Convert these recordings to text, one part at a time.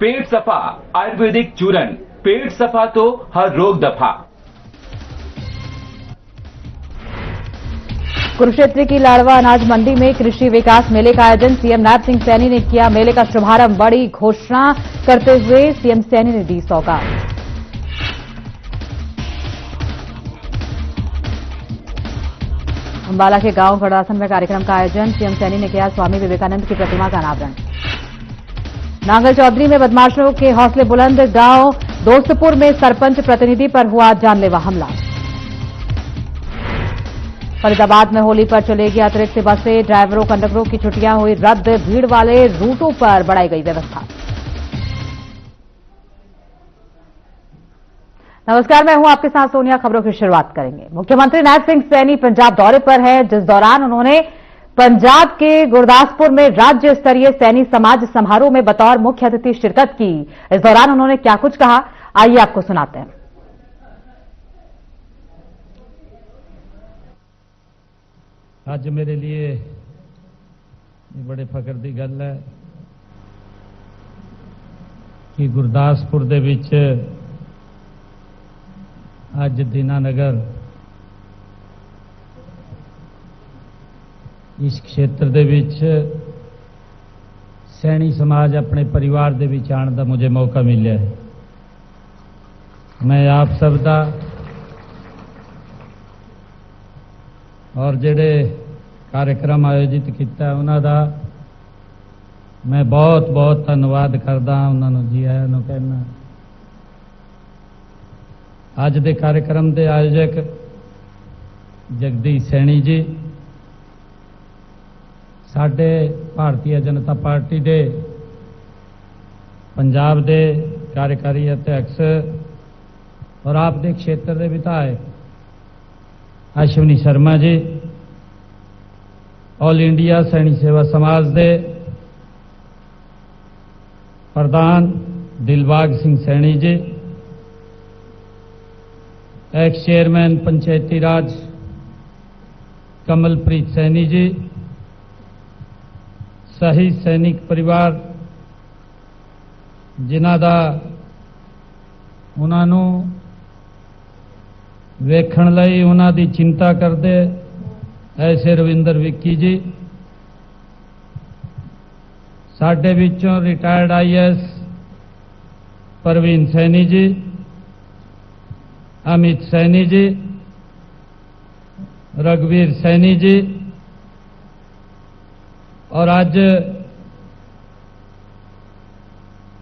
पेट सफा आयुर्वेदिक चूरन, पेट सफा तो हर रोग दफा। कुरुक्षेत्र की लाडवा अनाज मंडी में कृषि विकास मेले का आयोजन सीएम नायब सिंह सैनी ने किया। मेले का शुभारंभ बड़ी घोषणा करते हुए सीएम सैनी ने दी सौगात। अंबाला के गांव गड़ासन में कार्यक्रम का आयोजन सीएम सैनी ने किया। स्वामी विवेकानंद की प्रतिमा का अनावरण। नांगल चौधरी में बदमाशों के हौसले बुलंद। गांव दोस्तपुर में सरपंच प्रतिनिधि पर हुआ जानलेवा हमला। फरीदाबाद में होली पर चलेगी अतिरिक्त बसें। ड्राइवरों कंडक्टरों की छुट्टियां हुई रद्द। भीड़ वाले रूटों पर बढ़ाई गई व्यवस्था। नमस्कार, मैं हूं आपके साथ सोनिया। खबरों की शुरुआत करेंगे। मुख्यमंत्री नायब सिंह सैनी पंजाब दौरे पर है, जिस दौरान उन्होंने पंजाब के गुरदासपुर में राज्य स्तरीय सैनी समाज समारोह में बतौर मुख्य अतिथि शिरकत की। इस दौरान उन्होंने क्या कुछ कहा, आइए आपको सुनाते हैं। आज मेरे लिए बड़े फकर की गल है कि गुरदासपुर दे विच अज दीनानगर इस क्षेत्र दे विच सैनी समाज अपने परिवार दे विच आने का मुझे मौका मिला है। मैं आप सब दा और जेड़े कार्यक्रम आयोजित किया उन्हां दा मैं बहुत बहुत धन्यवाद करदा। उन्होंने जी आया नूं कहना। अज दे कार्यक्रम के आयोजक जगदीश सैनी जी, साडे भारतीय जनता पार्टी के पंजाब के कार्यकारी अध्यक्ष और आपके क्षेत्र के विधायक अश्विनी शर्मा जी, ऑल इंडिया सैनी सेवा समाज के प्रधान दिलबाग सिंह सैनी जी, एक्स चेयरमैन पंचायती राज कमलप्रीत सैनी जी, शहीद सैनिक परिवार जिन्हां दा उन्होंने वेखण लई उन्हां दी चिंता करते ऐसे रविंदर विक्की जी, साडे विचों रिटायर्ड IAS परवीन सैनी जी, अमित सैनी जी, रघुवीर सैनी जी, और आज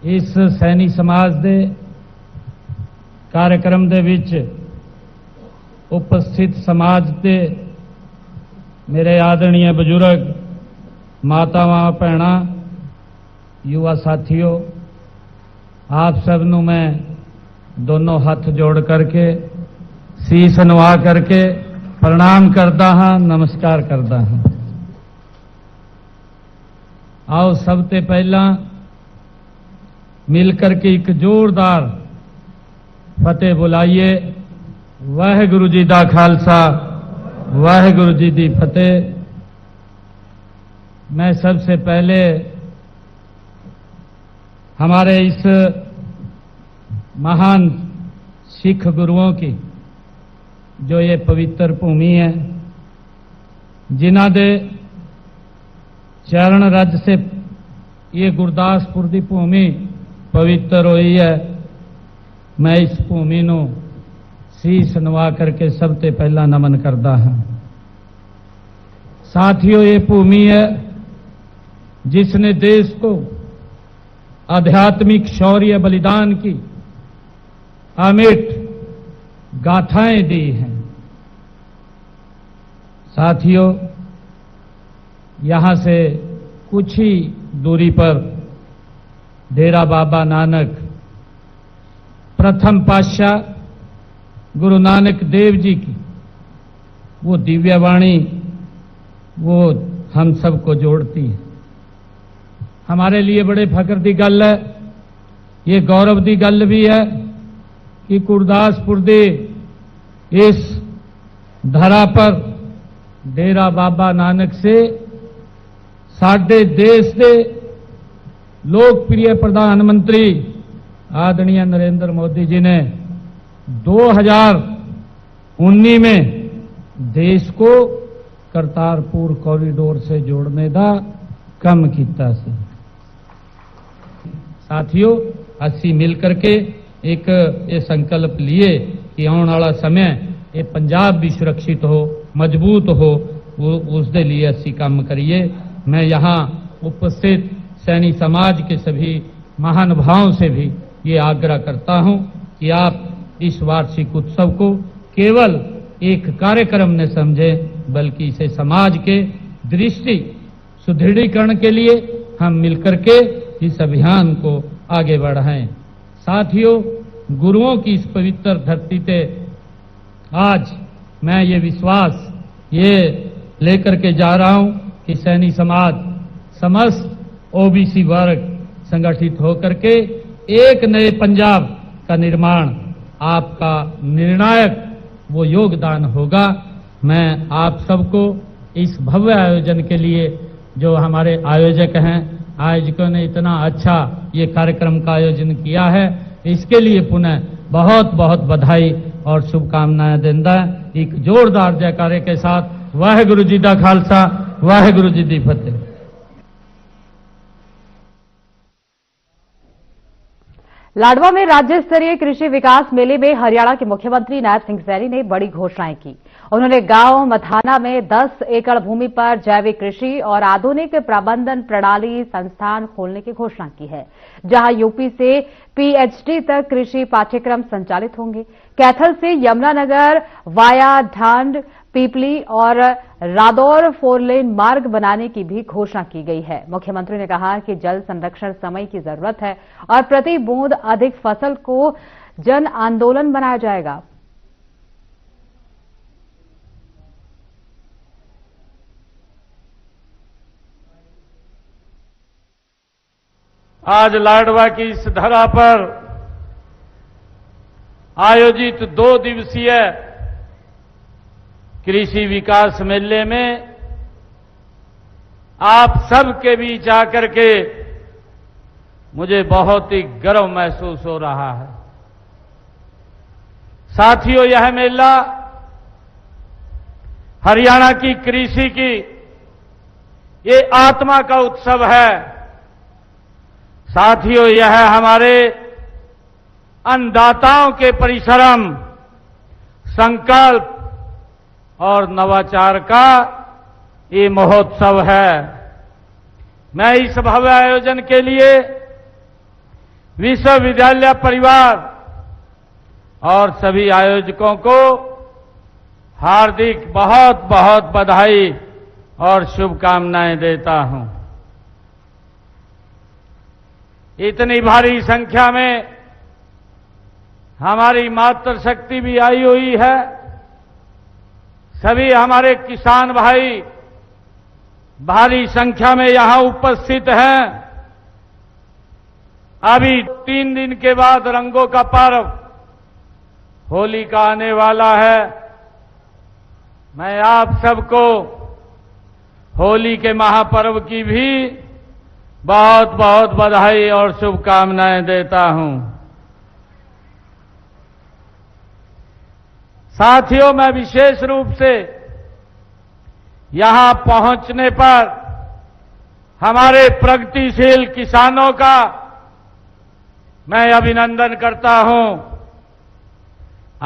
इस सैनी समाज के कार्यक्रम दे विच उपस्थित समाज के मेरे आदरणीय बुजुर्ग मातावां भैणां युवा साथियों, आप सबनों मैं दोनों हाथ जोड़ करके शीश नवा करके प्रणाम करता हाँ, नमस्कार करता हाँ। आओ सबसे पहला मिलकर के एक जोरदार फतेह बुलाइए। वाहिगुरु जी दा खालसा, वाहिगुरु जी दी फतेह। मैं सबसे पहले हमारे इस महान सिख गुरुओं की जो ये पवित्र भूमि है, जिन्हां दे चरण रज से ये गुरदासपुर की भूमि पवित्र हुई है, मैं इस भूमि को शीश नवा करके सबसे पहला नमन करता हाँ। साथियों, ये भूमि है जिसने देश को आध्यात्मिक शौर्य बलिदान की अमिट गाथाएं दी हैं। साथियों, यहां से कुछ ही दूरी पर डेरा बाबा नानक प्रथम पातशाह गुरु नानक देव जी की वो दिव्यवाणी वो हम सबको जोड़ती है। हमारे लिए बड़े फख्र की गल है, ये गौरव की गल भी है कि गुरदासपुर दे इस धरा पर डेरा बाबा नानक से साडे देश के लोकप्रिय प्रधानमंत्री आदरणीय नरेंद्र मोदी जी ने 2019 में देश को करतारपुर कॉरिडोर से जोड़ने का काम किया। साथियों, असी मिलकर के एक ये संकल्प लिए कि आने वाला समय ये पंजाब भी सुरक्षित हो, मजबूत हो, उसके लिए असी काम करिए। मैं यहाँ उपस्थित सैनी समाज के सभी महानुभावों से भी ये आग्रह करता हूँ कि आप इस वार्षिक उत्सव को केवल एक कार्यक्रम न समझें, बल्कि इसे समाज के दृष्टि सुदृढ़ीकरण के लिए हम मिलकर के इस अभियान को आगे बढ़ाएं। साथियों, गुरुओं की इस पवित्र धरती पे आज मैं ये विश्वास ये लेकर के जा रहा हूं कि सैनी समाज समस्त ओबीसी वर्ग संगठित होकर के एक नए पंजाब का निर्माण आपका निर्णायक वो योगदान होगा। मैं आप सबको इस भव्य आयोजन के लिए जो हमारे आयोजक हैं, आयोजकों ने इतना अच्छा ये कार्यक्रम का आयोजन किया है, इसके लिए पुनः बहुत बहुत बधाई और शुभकामनाएं देंदा। एक जोरदार जयकारे के साथ वाहेगुरु जी दा खालसा, वाहेगुरु जी दी फतेह। लाडवा में राज्य स्तरीय कृषि विकास मेले में हरियाणा के मुख्यमंत्री नायब सिंह सैनी ने बड़ी घोषणाएं की। उन्होंने गांव मथाना में 10 एकड़ भूमि पर जैविक कृषि और आधुनिक प्रबंधन प्रणाली संस्थान खोलने की घोषणा की है, जहां यूपी से पीएचडी तक कृषि पाठ्यक्रम संचालित होंगे। कैथल से यमुनानगर वाया ढांड, पीपली और रादौर 4 लेन मार्ग बनाने की भी घोषणा की गई है। मुख्यमंत्री ने कहा कि जल संरक्षण समय की जरूरत है और प्रति बूंद अधिक फसल को जन आंदोलन बनाया जाएगा। आज लाडवा की इस धरा पर आयोजित 2 दिवसीय कृषि विकास मेले में आप सबके बीच आकर के मुझे बहुत ही गर्व महसूस हो रहा है। साथियों, यह मेला हरियाणा की कृषि की ये आत्मा का उत्सव है। साथियों, यह हमारे अन्नदाताओं के परिश्रम, संकल्प और नवाचार का ये महोत्सव है। मैं इस भव्य आयोजन के लिए विश्वविद्यालय परिवार और सभी आयोजकों को हार्दिक बहुत बहुत बधाई और शुभकामनाएं देता हूं। इतनी भारी संख्या में हमारी मातृशक्ति भी आई हुई है। सभी हमारे किसान भाई भारी संख्या में यहां उपस्थित हैं। अभी 3 दिन के बाद रंगों का पर्व होली का आने वाला है। मैं आप सबको होली के महापर्व की भी बहुत बहुत बधाई और शुभकामनाएं देता हूं। साथियों, मैं विशेष रूप से यहां पहुंचने पर हमारे प्रगतिशील किसानों का मैं अभिनंदन करता हूं।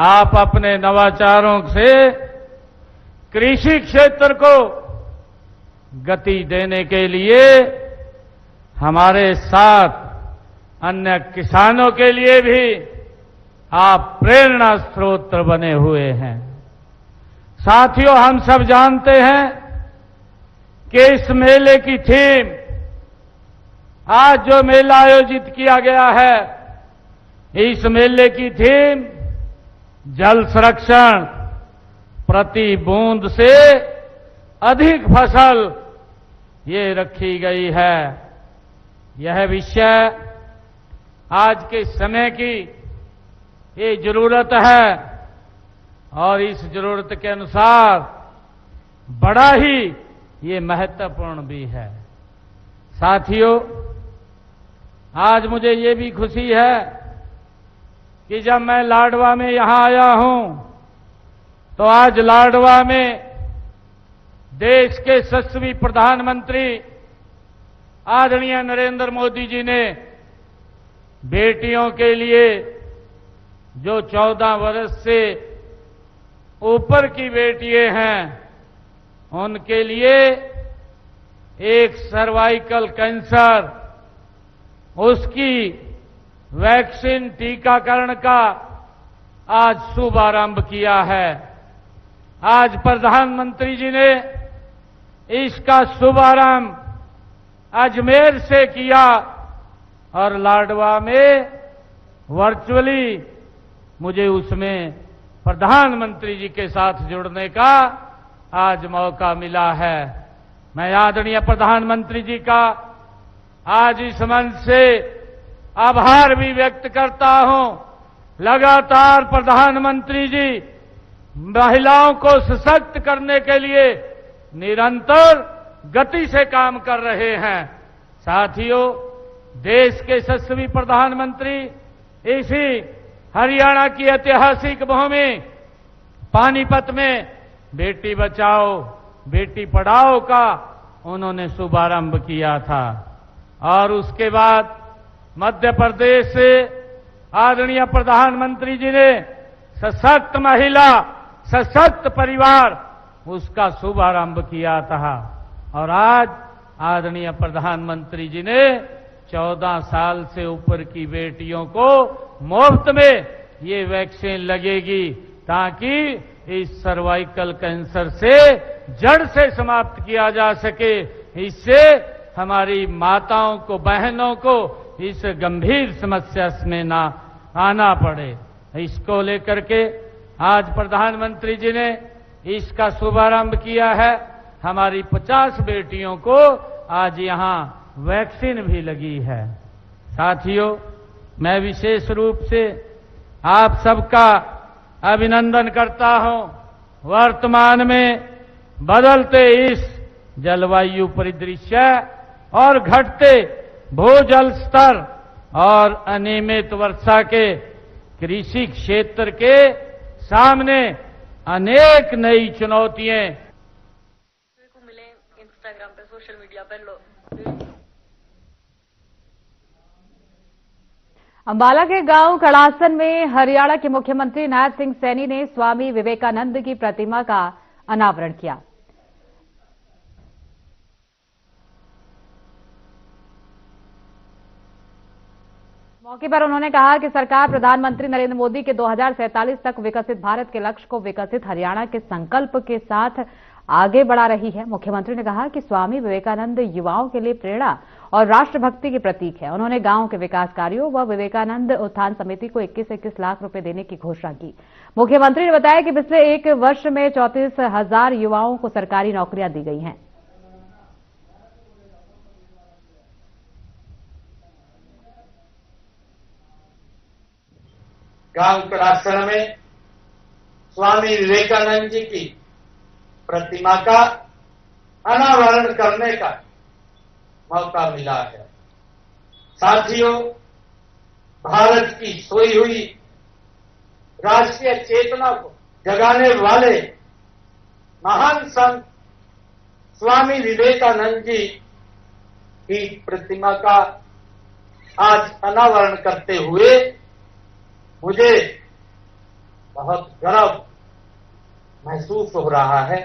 आप अपने नवाचारों से कृषि क्षेत्र को गति देने के लिए हमारे साथ अन्य किसानों के लिए भी आप प्रेरणा स्रोत बने हुए हैं। साथियों, हम सब जानते हैं कि इस मेले की थीम, आज जो मेला आयोजित किया गया है, इस मेले की थीम जल संरक्षण, प्रति बूंद से अधिक फसल, ये रखी गई है। यह विषय आज के समय की ये जरूरत है और इस जरूरत के अनुसार बड़ा ही ये महत्वपूर्ण भी है। साथियों, आज मुझे ये भी खुशी है कि जब मैं लाडवा में यहां आया हूं तो आज लाडवा में देश के यशस्वी प्रधानमंत्री आदरणीय नरेंद्र मोदी जी ने बेटियों के लिए जो 14 वर्ष से ऊपर की बेटियां हैं उनके लिए एक सर्वाइकल कैंसर उसकी वैक्सीन टीकाकरण का आज शुभारंभ किया है। आज प्रधानमंत्री जी ने इसका शुभारंभ अजमेर से किया और लाडवा में वर्चुअली मुझे उसमें प्रधानमंत्री जी के साथ जुड़ने का आज मौका मिला है। मैं आदरणीय प्रधानमंत्री जी का आज इस मंच से आभार भी व्यक्त करता हूं। लगातार प्रधानमंत्री जी महिलाओं को सशक्त करने के लिए निरंतर गति से काम कर रहे हैं। साथियों, देश के यशस्वी प्रधानमंत्री इसी हरियाणा की ऐतिहासिक भूमि पानीपत में बेटी बचाओ बेटी पढ़ाओ का उन्होंने शुभारंभ किया था और उसके बाद मध्य प्रदेश से आदरणीय प्रधानमंत्री जी ने सशक्त महिला सशक्त परिवार उसका शुभारंभ किया था और आज आदरणीय प्रधानमंत्री जी ने 14 साल से ऊपर की बेटियों को मुफ्त में ये वैक्सीन लगेगी ताकि इस सर्वाइकल कैंसर से जड़ से समाप्त किया जा सके। इससे हमारी माताओं को बहनों को इस गंभीर समस्या में ना आना पड़े। इसको लेकर के आज प्रधानमंत्री जी ने इसका शुभारंभ किया है। हमारी 50 बेटियों को आज यहां वैक्सीन भी लगी है। साथियों, मैं विशेष रूप से आप सबका अभिनंदन करता हूं। वर्तमान में बदलते इस जलवायु परिदृश्य और घटते भूजल स्तर और अनियमित वर्षा के कृषि क्षेत्र के सामने अनेक नई चुनौतियां को मिले इंस्टाग्राम पे सोशल मीडिया पर लोग। अंबाला के गांव कड़ासन में हरियाणा के मुख्यमंत्री नायब सिंह सैनी ने स्वामी विवेकानंद की प्रतिमा का अनावरण किया। मौके पर उन्होंने कहा कि सरकार प्रधानमंत्री नरेंद्र मोदी के 2047 तक विकसित भारत के लक्ष्य को विकसित हरियाणा के संकल्प के साथ आगे बढ़ा रही है। मुख्यमंत्री ने कहा कि स्वामी विवेकानंद युवाओं के लिए प्रेरणा और राष्ट्रभक्ति के प्रतीक है। उन्होंने गांव के विकास कार्यों व विवेकानंद उत्थान समिति को 21-21 लाख रुपए देने की घोषणा की। मुख्यमंत्री ने बताया कि पिछले एक वर्ष में 34,000 युवाओं को सरकारी नौकरियां दी गई हैं। गांव करासन में स्वामी विवेकानंद जी की प्रतिमा का अनावरण करने का मौका मिला है। साथियों, भारत की सोई हुई राष्ट्रीय चेतना को जगाने वाले महान संत स्वामी विवेकानंद जी की प्रतिमा का आज अनावरण करते हुए मुझे बहुत गर्व महसूस हो रहा है।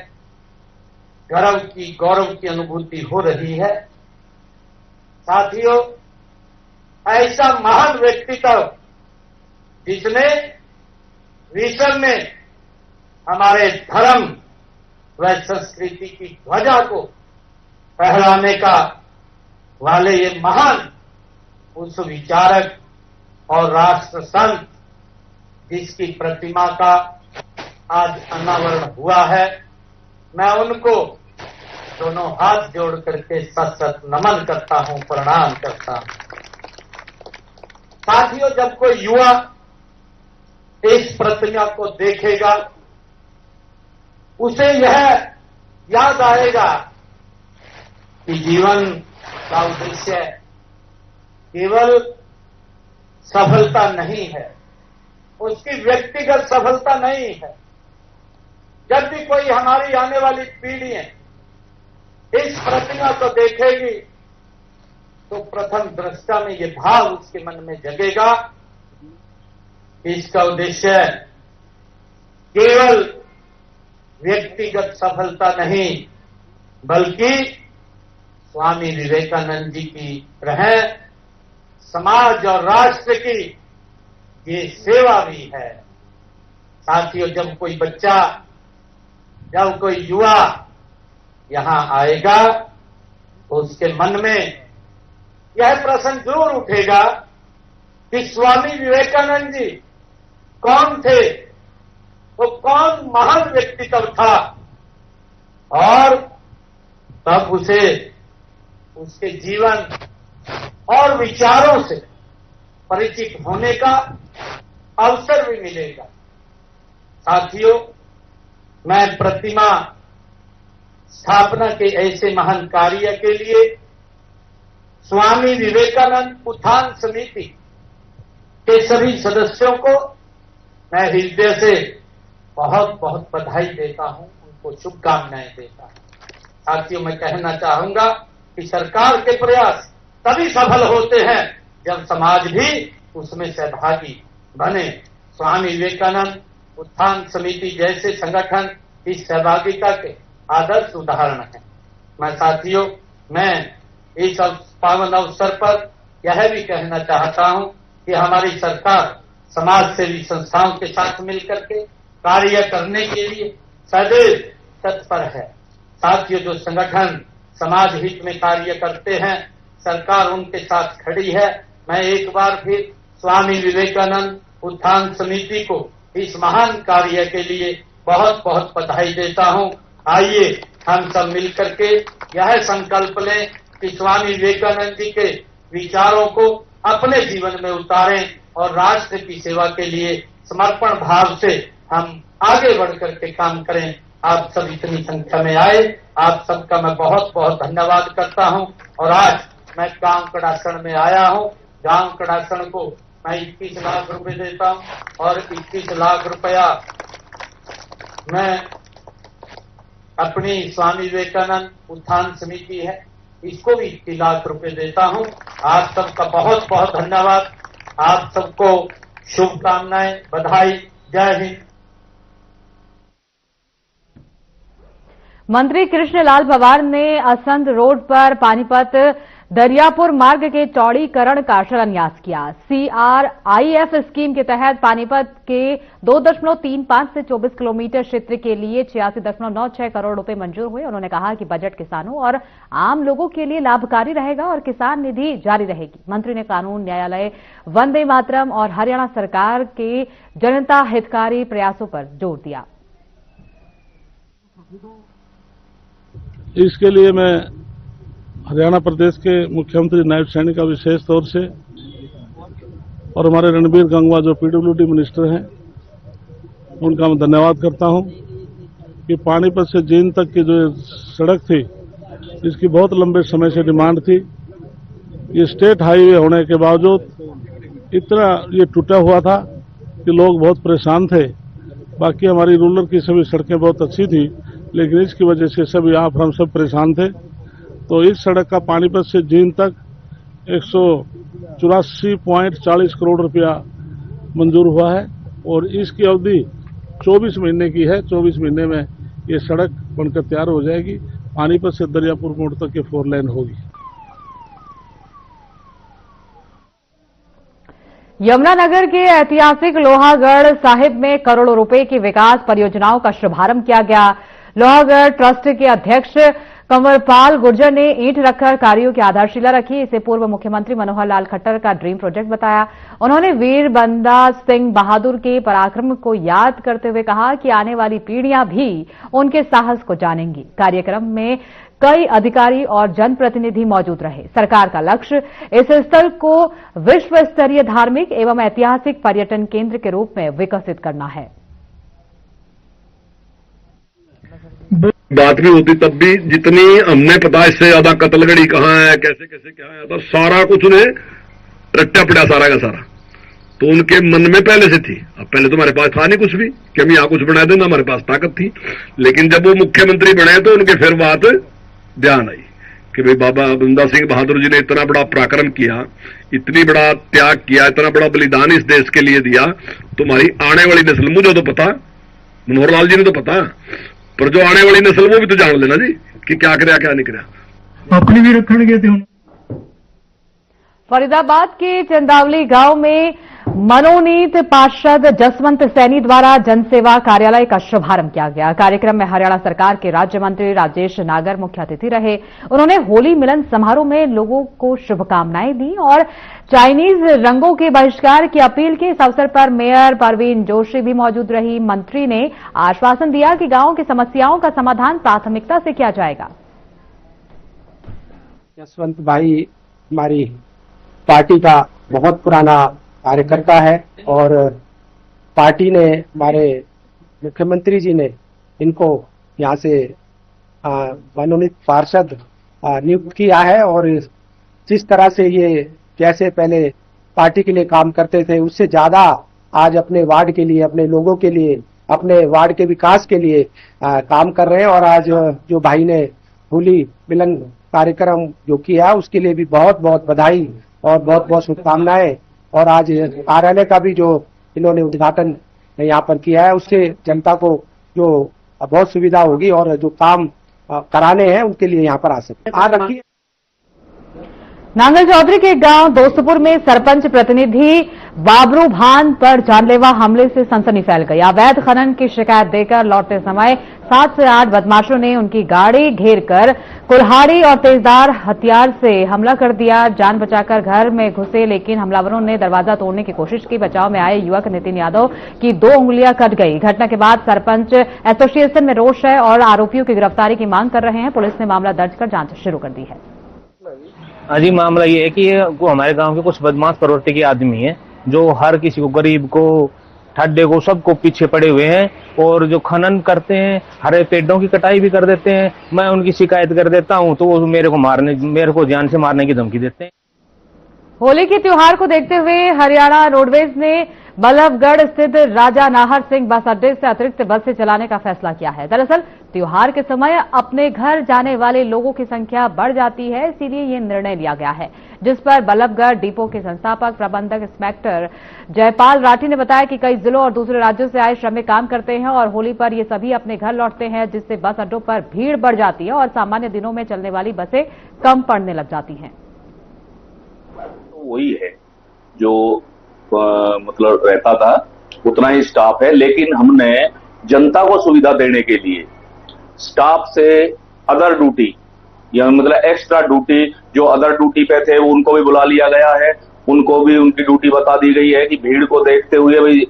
गौरव की अनुभूति हो रही है। साथियों, ऐसा महान व्यक्तित्व जिसने विश्व में हमारे धर्म व संस्कृति की ध्वजा को फहराने का वाले ये महान उस विचारक और राष्ट्र संत जिसकी प्रतिमा का आज अनावरण हुआ है, मैं उनको दोनों हाथ जोड़ करके सत नमन करता हूं, प्रणाम करता हूं। साथियों, जब कोई युवा इस प्रतिमा को देखेगा उसे यह याद आएगा कि जीवन का उद्देश्य केवल सफलता नहीं है, उसकी व्यक्तिगत सफलता नहीं है। जब भी कोई हमारी आने वाली पीढ़ियां इस प्रतिमा को देखेगी तो प्रथम दृष्टया में ये भाव उसके मन में जगेगा कि इसका उद्देश्य केवल व्यक्तिगत सफलता नहीं बल्कि स्वामी विवेकानंद जी की तरह समाज और राष्ट्र की ये सेवा भी है। साथियों, जब कोई बच्चा, जब कोई युवा यहां आएगा तो उसके मन में यह प्रश्न जरूर उठेगा कि स्वामी विवेकानंद जी कौन थे, वो कौन महान व्यक्तित्व था, और तब उसे उसके जीवन और विचारों से परिचित होने का अवसर भी मिलेगा। साथियों, मैं प्रतिमा स्थापना के ऐसे महान कार्य के लिए स्वामी विवेकानंद उत्थान समिति के सभी सदस्यों को मैं हृदय से बहुत बहुत बधाई देता हूं, उनको शुभकामनाएं देता हूं। साथियों, मैं कहना चाहूंगा कि सरकार के प्रयास तभी सफल होते हैं जब समाज भी उसमें सहभागी बने। स्वामी विवेकानंद उत्थान समिति जैसे संगठन इस सहभागिता के आदर्श उदाहरण है। मैं इस पावन अवसर पर यह भी कहना चाहता हूं कि हमारी सरकार समाज सेवी संस्थाओं के साथ मिलकर के कार्य करने के लिए सदैव तत्पर है। साथियों, जो संगठन समाज हित में कार्य करते हैं, सरकार उनके साथ खड़ी है। मैं एक बार फिर स्वामी विवेकानंद उत्थान समिति को इस महान कार्य के लिए बहुत बहुत बधाई देता हूं। आइए हम सब मिलकर के यह संकल्प लें कि स्वामी विवेकानंद जी के विचारों को अपने जीवन में उतारें और राष्ट्र की सेवा के लिए समर्पण भाव से हम आगे बढ़कर के काम करें। आप सब इतनी संख्या में आए, आप सबका मैं बहुत बहुत धन्यवाद करता हूं। और आज मैं गांव कड़ासण में आया हूं। गांव कड़ासण को मैं 21 लाख रुपए देता हूं और 21 लाख रुपया मैं अपनी स्वामी विवेकानंद उत्थान समिति है, इसको भी 21 लाख रुपए देता हूं। आप सबका बहुत बहुत धन्यवाद। आप सबको शुभकामनाएं, बधाई। जय हिंद। मंत्री कृष्णलाल पंवार ने असंध रोड पर पानीपत दरियापुर मार्ग के चौड़ीकरण का शिलान्यास किया। CRIF स्कीम के तहत पानीपत के 2.35 से 24 किलोमीटर क्षेत्र के लिए 86.96 करोड़ रुपए मंजूर हुए। उन्होंने कहा कि बजट किसानों और आम लोगों के लिए लाभकारी रहेगा और किसान निधि जारी रहेगी। मंत्री ने कानून, न्यायालय, वंदे मातरम और हरियाणा सरकार के जनता हितकारी प्रयासों पर जोर दिया। इसके लिए मैं हरियाणा प्रदेश के मुख्यमंत्री नायब सैनी का विशेष तौर से और हमारे रणबीर गंगवा जो PWD मिनिस्टर हैं उनका मैं धन्यवाद करता हूं कि पानीपत से जींद तक की जो सड़क थी, इसकी बहुत लंबे समय से डिमांड थी। ये स्टेट हाईवे होने के बावजूद इतना ये टूटा हुआ था कि लोग बहुत परेशान थे। बाकी हमारी रूरल की सभी सड़कें बहुत अच्छी थी, लेकिन इसकी वजह से सभी आप हम सब परेशान थे। तो इस सड़क का पानीपत से जींद तक 184.40 करोड़ रुपया मंजूर हुआ है और इसकी अवधि 24 महीने की है। 24 महीने में ये सड़क बनकर तैयार हो जाएगी। पानीपत से दरियापुर मोड़ तक ये 4 लेन होगी। यमुनानगर के ऐतिहासिक लोहागढ़ साहिब में करोड़ों रुपए की विकास परियोजनाओं का शुभारंभ किया गया। लोहागढ़ ट्रस्ट के अध्यक्ष कंवरपाल गुर्जर ने ईंट रखकर कार्यों की आधारशिला रखी। इसे पूर्व मुख्यमंत्री मनोहर लाल खट्टर का ड्रीम प्रोजेक्ट बताया। उन्होंने वीर बंदा सिंह बहादुर के पराक्रम को याद करते हुए कहा कि आने वाली पीढ़ियां भी उनके साहस को जानेंगी। कार्यक्रम में कई अधिकारी और जनप्रतिनिधि मौजूद रहे। सरकार का लक्ष्य इस स्थल को विश्व स्तरीय धार्मिक एवं ऐतिहासिक पर्यटन केंद्र के रूप में विकसित करना है। बात भी होती तब भी, जितनी हमने पता इससे ज्यादा कत्लगढ़ी कहाँ है, कैसे कैसे क्या है, तो सारा कुछ उन्हें रट्टा पड़ा सारा का सारा। तो उनके मन में पहले से थी, अब पहले तो हमारे पास था नहीं कुछ भी कि हम यहां कुछ बना देना, हमारे पास ताकत थी। लेकिन जब वो मुख्यमंत्री बने तो उनके फिर बात ध्यान आई कि भाई बाबा बंदा सिंह बहादुर जी ने इतना बड़ा पराक्रम किया, इतनी बड़ा त्याग किया, इतना बड़ा बलिदान इस देश के लिए दिया, तुम्हारी आने वाली नस्ल, मुझे तो पता, मनोहर लाल जी ने तो पता, पर जो आने वाली नस्ल वो भी तो जान लेना जी कि क्या कराया क्या नहीं कराया। अपनी भी रखने गए थे। फरीदाबाद के चंदावली गांव में मनोनीत पार्षद जसवंत सैनी द्वारा जनसेवा कार्यालय का शुभारंभ किया गया। कार्यक्रम में हरियाणा सरकार के राज्य मंत्री राजेश नागर मुख्य अतिथि रहे। उन्होंने होली मिलन समारोह में लोगों को शुभकामनाएं दी और चाइनीज रंगों के बहिष्कार की अपील की। इस अवसर पर मेयर परवीन जोशी भी मौजूद रही। मंत्री ने आश्वासन दिया कि गांव की समस्याओं का समाधान प्राथमिकता से किया जाएगा। जसवंत भाई हमारी पार्टी का बहुत पुराना कार्यकर्ता है और पार्टी ने, हमारे मुख्यमंत्री जी ने इनको यहाँ से मनोनीत पार्षद नियुक्त किया है। और जिस तरह से ये जैसे पहले पार्टी के लिए काम करते थे उससे ज्यादा आज अपने वार्ड के लिए, अपने लोगों के लिए, अपने वार्ड के विकास के लिए काम कर रहे हैं। और आज जो भाई ने होली मिलन कार्यक्रम जो किया उसके लिए भी बहुत बहुत बधाई और बहुत बहुत शुभकामनाएं। और आज कार्यालय का भी जो इन्होंने उद्घाटन यहाँ पर किया है उससे जनता को जो बहुत सुविधा होगी और जो काम कराने हैं उनके लिए यहाँ पर आ सकते हैं। रखिए। नांगल चौधरी के गांव दोस्तपुर में सरपंच प्रतिनिधि बाबरू भान पर जानलेवा हमले से सनसनी फैल गई। अवैध खनन की शिकायत देकर लौटते समय 7 से 8 बदमाशों ने उनकी गाड़ी घेरकर कुल्हाड़ी और तेजधार हथियार से हमला कर दिया। जान बचाकर घर में घुसे लेकिन हमलावरों ने दरवाजा तोड़ने की कोशिश की। बचाव में आए युवक नितिन यादव की 2 उंगलियां कट गई। घटना के बाद सरपंच एसोसिएशन में रोष है और आरोपियों की गिरफ्तारी की मांग कर रहे हैं। पुलिस ने मामला दर्ज कर जांच शुरू कर दी है। अजी मामला ये है कि वो हमारे गांव के कुछ बदमाश प्रवृत्ति के आदमी हैं जो हर किसी को, गरीब को, ठड्डे को, सबको पीछे पड़े हुए हैं और जो खनन करते हैं, हरे पेड़ों की कटाई भी कर देते हैं। मैं उनकी शिकायत कर देता हूं तो वो मेरे को जान से मारने की धमकी देते हैं। होली के त्योहार को देखते हुए हरियाणा रोडवेज ने बल्लभगढ़ स्थित राजा नाहर सिंह बस अड्डे से अतिरिक्त बसें चलाने का फैसला किया है। दरअसल त्योहार के समय अपने घर जाने वाले लोगों की संख्या बढ़ जाती है, इसीलिए ये निर्णय लिया गया है, जिस पर बल्लभगढ़ डिपो के संस्थापक प्रबंधक इंस्पेक्टर जयपाल राठी ने बताया कि कई जिलों और दूसरे राज्यों से आए श्रमिक काम करते हैं और होली पर ये सभी अपने घर लौटते हैं, जिससे बस अड्डों पर भीड़ बढ़ जाती है और सामान्य दिनों में चलने वाली बसें कम पड़ने लग जाती हैं। वही है जो मतलब रहता था उतना ही स्टाफ है, लेकिन हमने जनता को सुविधा देने के लिए स्टाफ से अदर ड्यूटी या मतलब एक्स्ट्रा ड्यूटी, जो अदर ड्यूटी पे थे उनको भी बुला लिया गया है। उनको भी उनकी ड्यूटी बता दी गई है कि भीड़ को देखते हुए भाई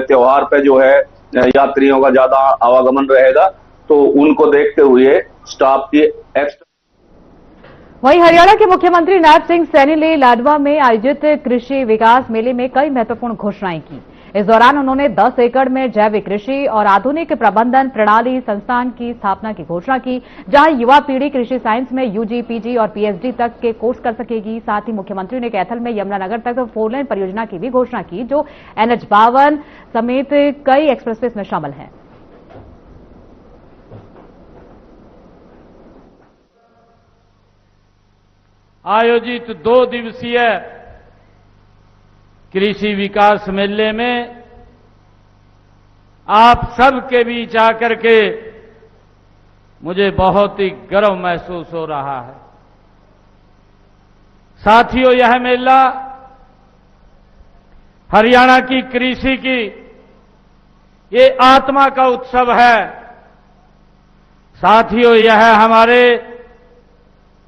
त्योहार पे जो है यात्रियों का ज्यादा आवागमन रहेगा, तो उनको देखते हुए स्टाफ की एक्स्ट्रा। वहीं हरियाणा के मुख्यमंत्री नायब सिंह सैनी ने लाडवा में आयोजित कृषि विकास मेले में कई महत्वपूर्ण घोषणाएं की। इस दौरान उन्होंने 10 एकड़ में जैविक कृषि और आधुनिक प्रबंधन प्रणाली संस्थान की स्थापना की घोषणा की, जहां युवा पीढ़ी कृषि साइंस में यूजी, पीजी और पीएचडी तक के कोर्स कर सकेगी। साथ ही मुख्यमंत्री ने कैथल में यमुनानगर तक 4 लेन परियोजना की भी घोषणा की, जो NH-52 समेत कई एक्सप्रेसवेज में शामिल है। आयोजित 2 दिवसीय कृषि विकास मेले में आप सबके बीच आकर के मुझे बहुत ही गर्व महसूस हो रहा है। साथियों, यह मेला हरियाणा की कृषि की ये आत्मा का उत्सव है। साथियों, यह हमारे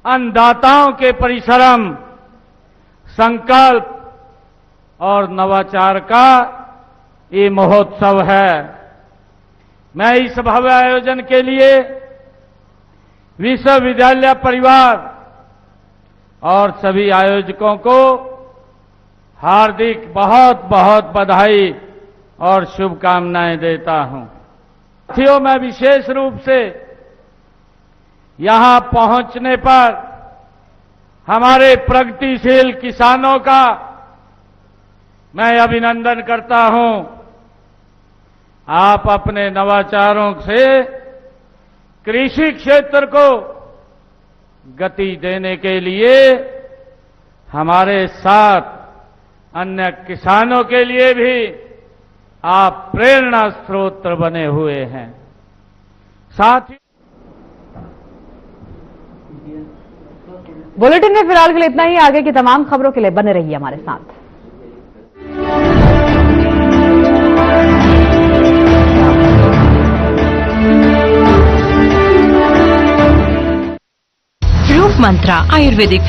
अन्नदाताओं के परिश्रम, संकल्प और नवाचार का ये महोत्सव है। मैं इस भव्य आयोजन के लिए विश्वविद्यालय परिवार और सभी आयोजकों को हार्दिक बहुत बहुत बधाई और शुभकामनाएं देता हूं। साथियों, मैं विशेष रूप से यहां पहुंचने पर हमारे प्रगतिशील किसानों का मैं अभिनंदन करता हूं। आप अपने नवाचारों से कृषि क्षेत्र को गति देने के लिए हमारे साथ अन्य किसानों के लिए भी आप प्रेरणा स्रोत बने हुए हैं। साथ ही बुलेटिन में फिलहाल के लिए इतना ही। आगे की तमाम खबरों के लिए बने रहिए हमारे साथ। रूप मंत्रा आयुर्वेदिक